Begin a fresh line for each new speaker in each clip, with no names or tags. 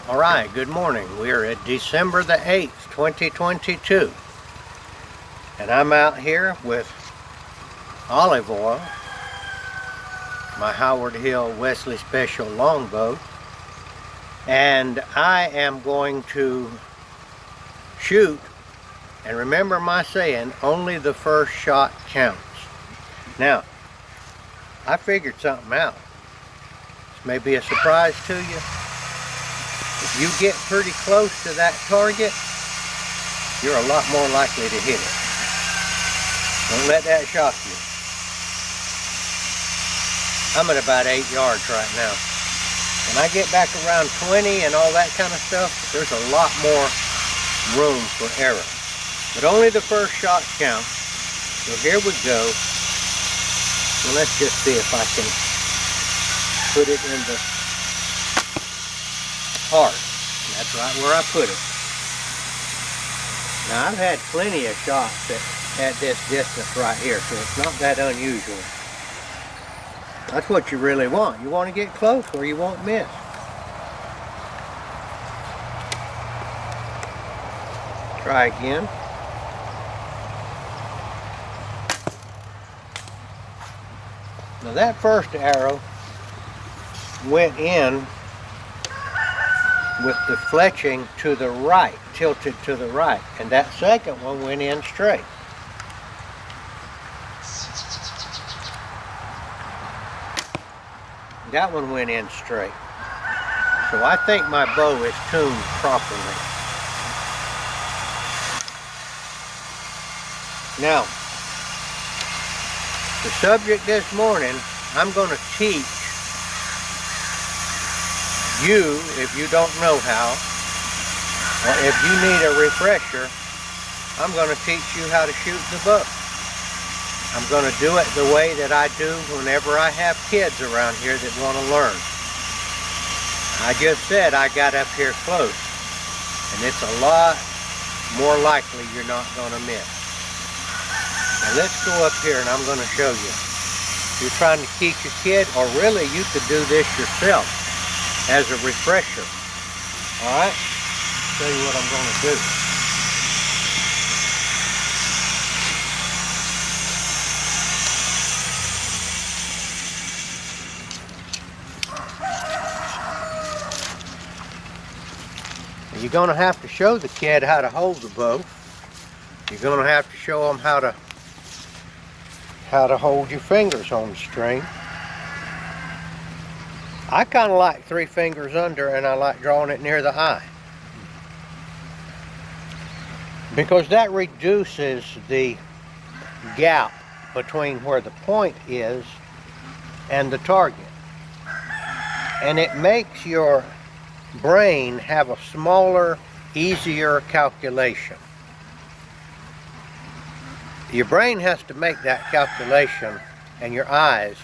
All right, good morning. We're at December the 8th, 2022. And I'm out here with olive oil, my Howard Hill Wesley Special longbow. And I am going to shoot, and remember my saying, only the first shot counts. Now, I figured something out. This may be a surprise to you. If you get pretty close to that target, you're a lot more likely to hit it. Don't let that shock you. I'm at about 8 yards right now. When I get back around 20 and all that kind of stuff, there's a lot more room for error. But only the first shot counts. So here we go. So let's just see if I can put it in the heart. That's right where I put it. Now I've had plenty of shots at this distance right here, so it's not that unusual. That's what you really want. You want to get close where you won't miss. Try again. Now that first arrow went in with the fletching to the right, tilted to the right, and that second one went in straight. That one went in straight. So I think my bow is tuned properly. Now, the subject this morning, I'm going to teach you, if you don't know how, or if you need a refresher, I'm going to teach you how to shoot the bow. I'm going to do it the way that I do whenever I have kids around here that want to learn. I just said I got up here close, and it's a lot more likely you're not going to miss. Now let's go up here and I'm going to show you. If you're trying to teach a kid, or really you could do this yourself as a refresher. All right? Show you what I'm going to do. You're going to have to show the kid how to hold the bow. You're going to have to show them how to hold your fingers on the string. I kind of like 3 fingers under, and I like drawing it near the eye, because that reduces the gap between where the point is and the target, and it makes your brain have a smaller, easier calculation. Your brain has to make that calculation, and your eyes,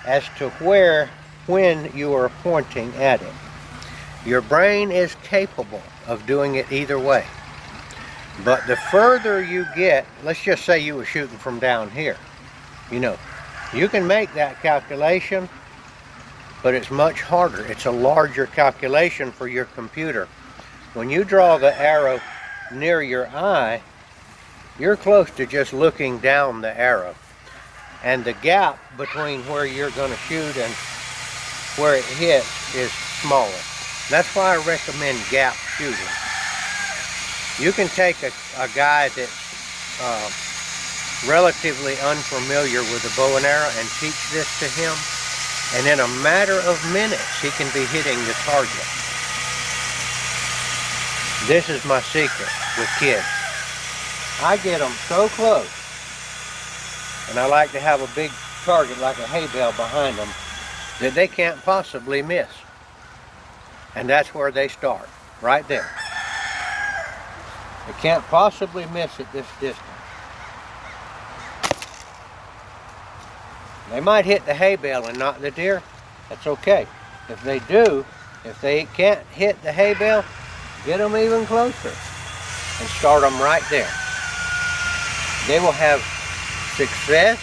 as to when you are pointing at it. Your brain is capable of doing it either way. But the further you get, let's just say you were shooting from down here. You know, you can make that calculation, but it's much harder. It's a larger calculation for your computer. When you draw the arrow near your eye, you're close to just looking down the arrow. And the gap between where you're going to shoot and where it hits is smaller. That's why I recommend gap shooting. You can take a guy that's relatively unfamiliar with a bow and arrow and teach this to him, and in a matter of minutes he can be hitting the target. This is my secret with kids. I get them so close, and I like to have a big target like a hay bale behind them, that they can't possibly miss. And that's where they start, right there. They can't possibly miss at this distance. They might hit the hay bale and not the deer. That's okay. If they do, if they can't hit the hay bale, get them even closer and start them right there. They will have success,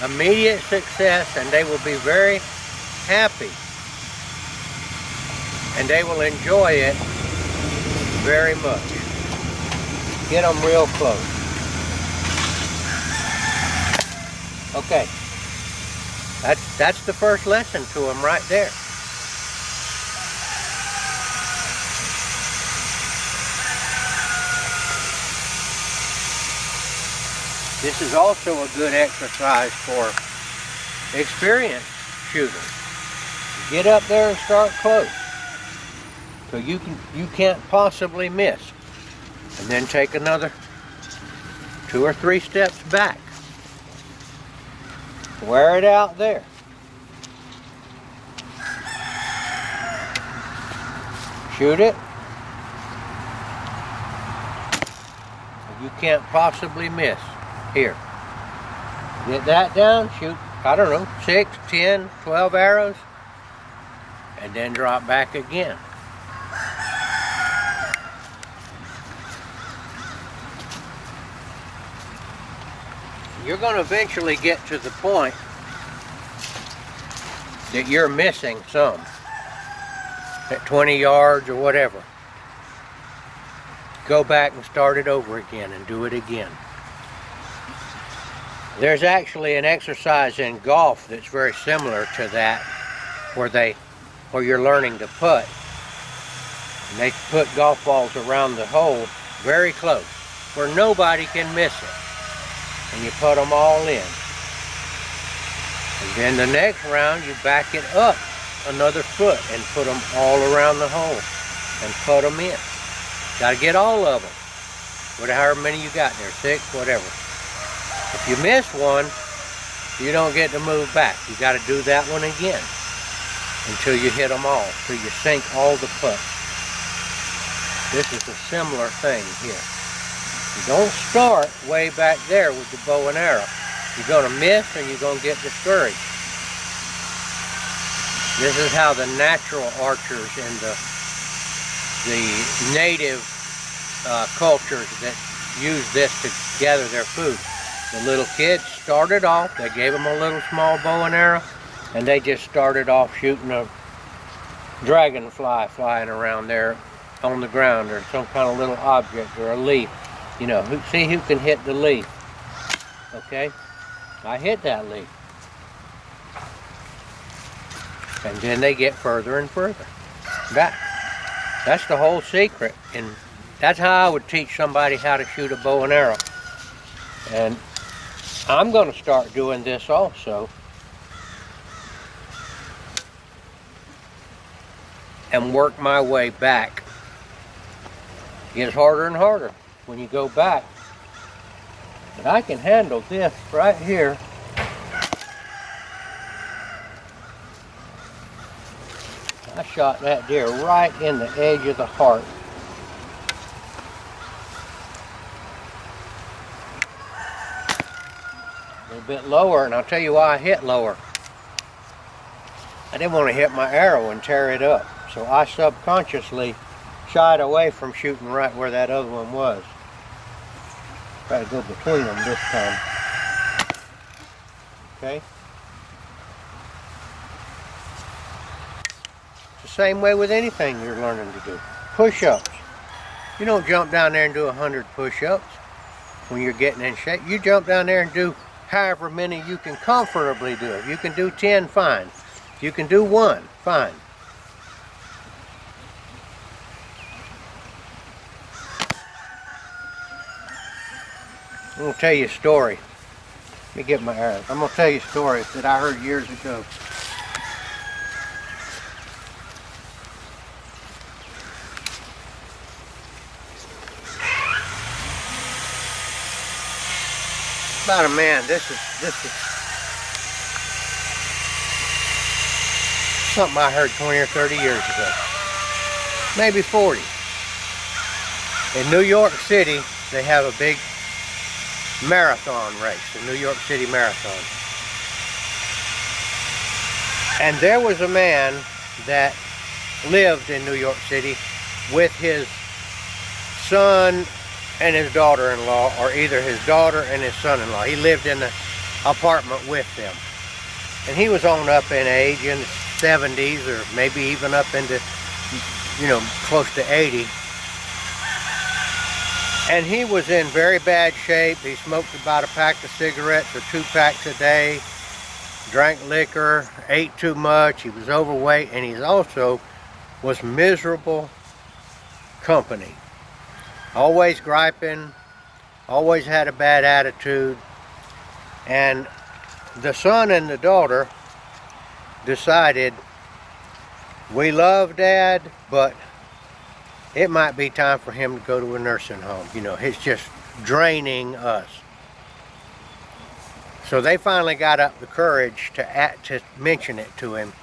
immediate success, and they will be very happy and they will enjoy it very much. Get them real close. Okay, that's the first lesson to them right there. This is also a good exercise for experienced shooters. Get up there and start close, so you can't possibly miss, and then take another 2 or 3 steps back. Wear it out there. Shoot it. You can't possibly miss. Here. Get that down, shoot, I don't know, 6, 10, 12 arrows, and then drop back again. You're going to eventually get to the point that you're missing some at 20 yards or whatever. Go back and start it over again and do it again. There's actually an exercise in golf that's very similar to that, where you're learning to putt. And they put golf balls around the hole very close, where nobody can miss it. And you put them all in. And then the next round you back it up another foot and put them all around the hole and put them in. Got to get all of them. However many you got there, 6, whatever. If you miss one, you don't get to move back. You got to do that one again until you hit them all, till you sink all the putts. This is a similar thing here. You don't start way back there with the bow and arrow. You're going to miss and you're going to get discouraged. This is how the natural archers and the native cultures that use this to gather their food. The little kids started off, they gave them a little small bow and arrow, and they just started off shooting a dragonfly flying around there on the ground, or some kind of little object, or a leaf. You know, see who can hit the leaf. Okay? I hit that leaf. And then they get further and further back. That's the whole secret, and that's how I would teach somebody how to shoot a bow and arrow. And I'm going to start doing this also, and work my way back. It gets harder and harder when you go back. But I can handle this right here. I shot that deer right in the edge of the heart. A little bit lower, and I'll tell you why I hit lower. I didn't want to hit my arrow and tear it up, so I subconsciously shied away from shooting right where that other one was. Try to go between them this time. Okay? It's the same way with anything you're learning to do. Push-ups. You don't jump down there and do 100 push-ups when you're getting in shape. You jump down there and do however many you can comfortably do. If you can do 10, fine. If you can do 1, fine. I'm going to tell you a story. Let me get my arrows. I'm going to tell you a story that I heard years ago. About a man. This is something I heard 20 or 30 years ago. Maybe 40. In New York City, they have a big marathon race, the New York City Marathon. And there was a man that lived in New York City with his son and his daughter-in-law, or either his daughter and his son-in-law. He lived in the apartment with them. And he was on up in age, in the 70s, or maybe even up into close to 80. And he was in very bad shape. He smoked about a pack of cigarettes or 2 packs a day, drank liquor, ate too much, he was overweight, and he also was miserable company. Always griping, always had a bad attitude. And the son and the daughter decided, we love Dad, but it might be time for him to go to a nursing home. It's just draining us. So they finally got up the courage to mention it to him.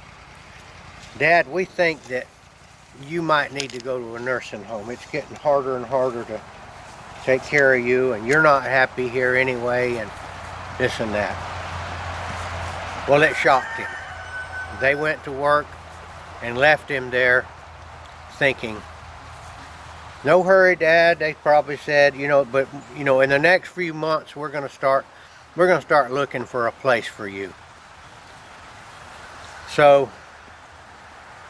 Dad, we think that you might need to go to a nursing home. It's getting harder and harder to take care of you, and you're not happy here anyway, and this and that. Well, it shocked him. They went to work and left him there thinking, no hurry, Dad, they probably said, but in the next few months we're going to start looking for a place for you. So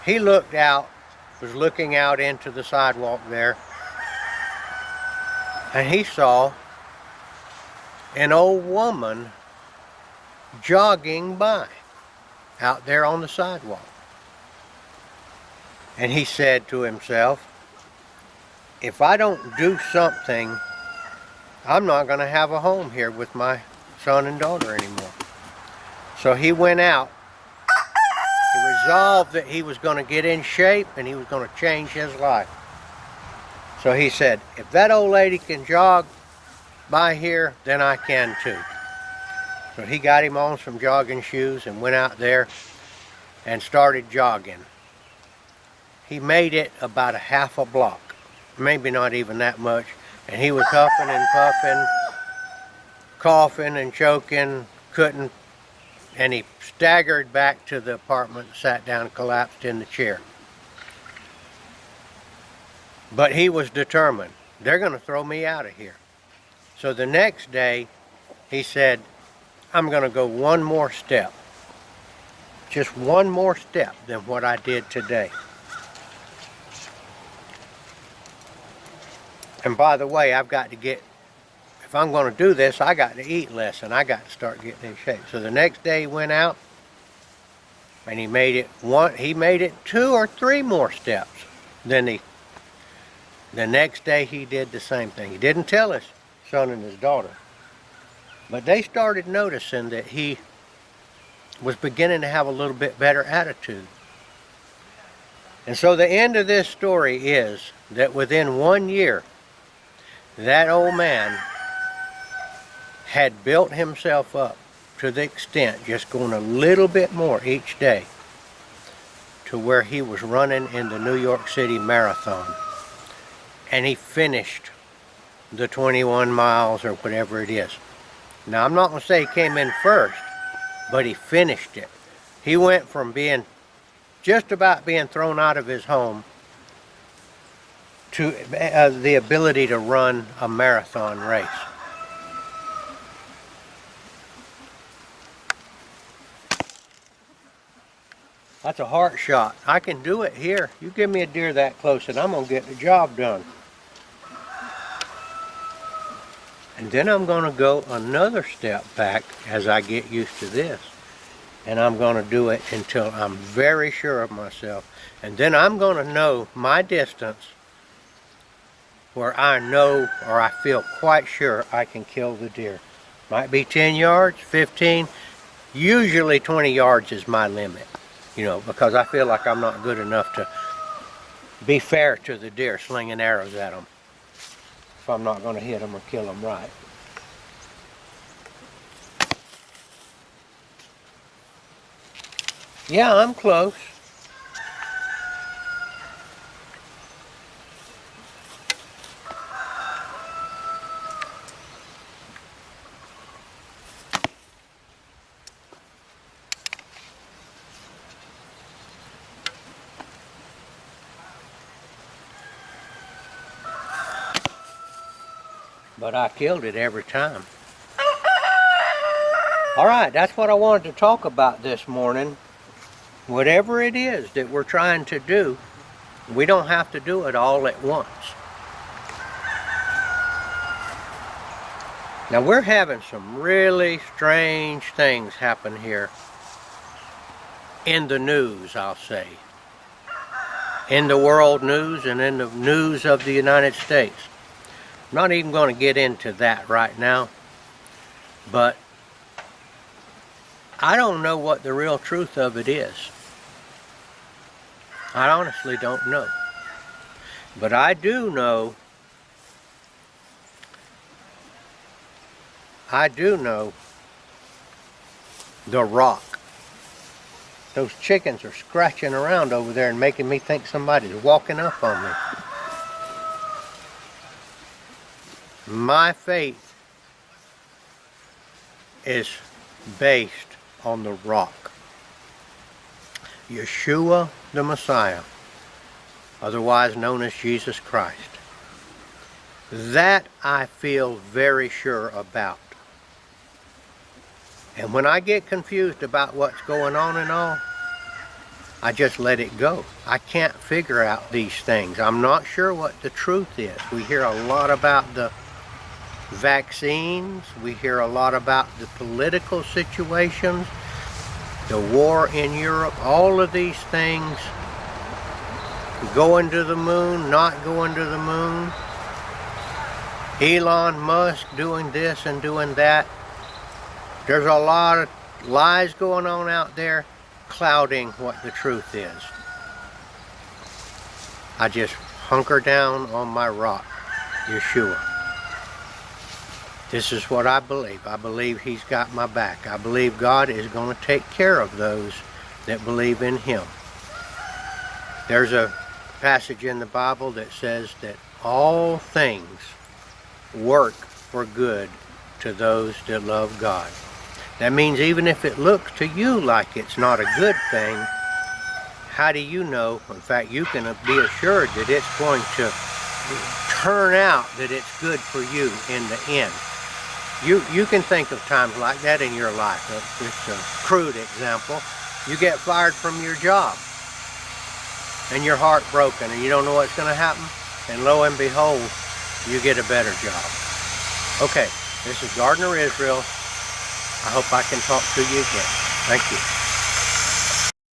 he was looking out into the sidewalk there, and he saw an old woman jogging by out there on the sidewalk. And he said to himself, if I don't do something, I'm not going to have a home here with my son and daughter anymore. So he went out. He resolved that he was going to get in shape and he was going to change his life. So he said, if that old lady can jog by here, then I can too. So he got him on some jogging shoes and went out there and started jogging. He made it about a half a block, maybe not even that much, and he was huffing and puffing, coughing and choking, and he staggered back to the apartment, sat down, collapsed in the chair. But he was determined, they're going to throw me out of here. So the next day, he said, I'm going to go one more step. Just one more step than what I did today. And by the way, if I'm going to do this, I got to eat less and I got to start getting in shape. So the next day he went out and he made it 2 or 3 more steps. The next day he did the same thing. He didn't tell his son and his daughter, but they started noticing that he was beginning to have a little bit better attitude. And so the end of this story is that within 1 year, that old man had built himself up to the extent, just going a little bit more each day, to where he was running in the New York City Marathon. And he finished the 21 miles or whatever it is. Now, I'm not going to say he came in first, but he finished it. He went from just about being thrown out of his home to the ability to run a marathon race. That's a heart shot. I can do it here. You give me a deer that close and I'm going to get the job done. And then I'm going to go another step back as I get used to this. And I'm going to do it until I'm very sure of myself. And then I'm going to know my distance where I know or I feel quite sure I can kill the deer. Might be 10 yards, 15. Usually 20 yards is my limit, because I feel like I'm not good enough to be fair to the deer slinging arrows at them if I'm not going to hit them or kill them right. Yeah, I'm close. But I killed it every time. All right, that's what I wanted to talk about this morning. Whatever it is that we're trying to do, We don't have to do it all at once. Now we're having some really strange things happen here in the news, I'll say. In the world news and in the news of the United States. I'm not even going to get into that right now, but I don't know what the real truth of it is. I honestly don't know. But I do know the rock. Those chickens are scratching around over there and making me think somebody's walking up on me. My faith is based on the rock. Yeshua the Messiah, otherwise known as Jesus Christ. That I feel very sure about. And when I get confused about what's going on and all, I just let it go. I can't figure out these things. I'm not sure what the truth is. We hear a lot about the vaccines. We hear a lot about the political situations, the war in Europe, all of these things. Going to the moon, not going to the moon. Elon Musk doing this and doing that. There's a lot of lies going on out there clouding what the truth is. I just hunker down on my rock, Yeshua. This is what I believe. I believe He's got my back. I believe God is going to take care of those that believe in Him. There's a passage in the Bible that says that all things work for good to those that love God. That means even if it looks to you like it's not a good thing, how do you know? In fact, you can be assured that it's going to turn out that it's good for you in the end. You can think of times like that in your life. It's a crude example. You get fired from your job and you're heartbroken and you don't know what's going to happen, and lo and behold, you get a better job. Okay, this is Gardner Israel. I hope I can talk to you again. Thank you.